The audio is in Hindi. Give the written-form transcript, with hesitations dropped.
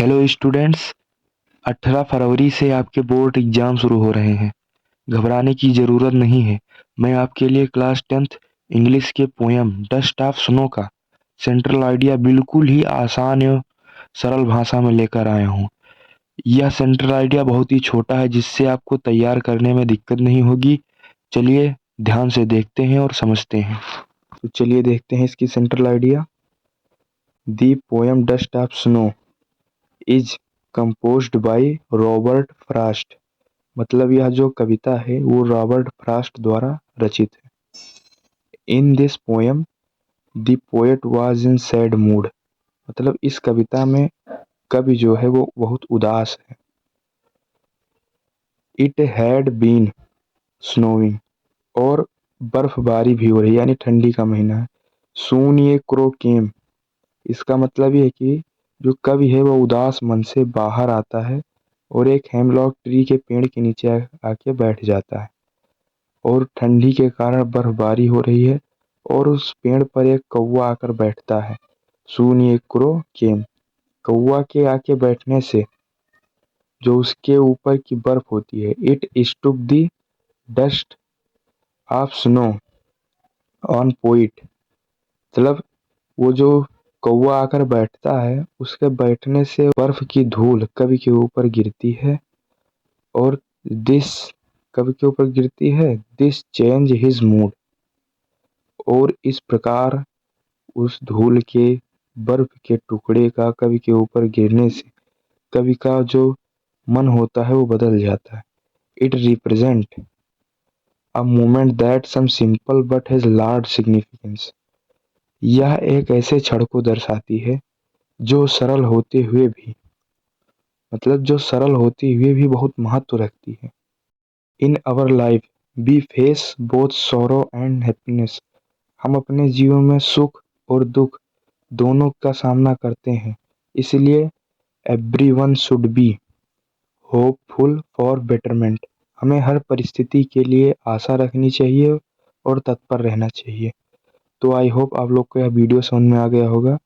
Hello students. 18 फरवरी से आपके बोर्ड एग्जाम शुरू हो रहे हैं। घबराने की ज़रूरत नहीं है। मैं आपके लिए क्लास 10th इंग्लिश के पोयम डस्ट ऑफ स्नो का सेंट्रल आइडिया बिल्कुल ही आसान एवं सरल भाषा में लेकर आया हूँ। यह सेंट्रल आइडिया बहुत ही छोटा है, जिससे आपको तैयार करने में दिक्कत नहीं होगी। चलिए ध्यान से देखते हैं और समझते हैं। तो चलिए देखते हैं इसकी central idea. The poem dust of snow is composed by Robert Frost. मतलब यह जो कविता है वो रॉबर्ट फ्रॉस्ट द्वारा रचित है। In this poem the poet was in sad mood. मतलब इस कविता में कवि जो है वो बहुत उदास है। इट हैड बीन स्नोइंग, और बर्फबारी भी हो रही है, यानी ठंडी का महीना है। सून ये क्रो केम, इसका मतलब ये है कि जो कवि है वो उदास मन से बाहर आता है और एक हेमलॉक ट्री के पेड़ के नीचे आके बैठ जाता है, और ठंडी के कारण बर्फबारी हो रही है और उस पेड़ पर एक कौवा आकर बैठता है। सून ये क्रो केम, कौवा के आके बैठने से जो उसके ऊपर की बर्फ होती है, it stuck the dust of snow on poet. मतलब वो जो कौवा आकर बैठता है उसके बैठने से बर्फ की धूल कवि के ऊपर गिरती है, और दिस कवि के ऊपर गिरती है। दिस चेंज हिज मूड, और इस प्रकार उस धूल के बर्फ के टुकड़े का कवि के ऊपर गिरने से कवि का जो मन होता है वो बदल जाता है। It represent a moment that some simple but has large significance. यह एक ऐसे क्षण को दर्शाती है जो सरल होते हुए भी, मतलब जो सरल होते हुए भी बहुत महत्व रखती है। In our life we face both sorrow and happiness. हम अपने जीवन में सुख और दुख दोनों का सामना करते हैं, इसलिए everyone should be hopeful for betterment. हमें हर परिस्थिति के लिए आशा रखनी चाहिए और तत्पर रहना चाहिए। तो आई होप आप लोग को यह वीडियो समझ में आ गया होगा।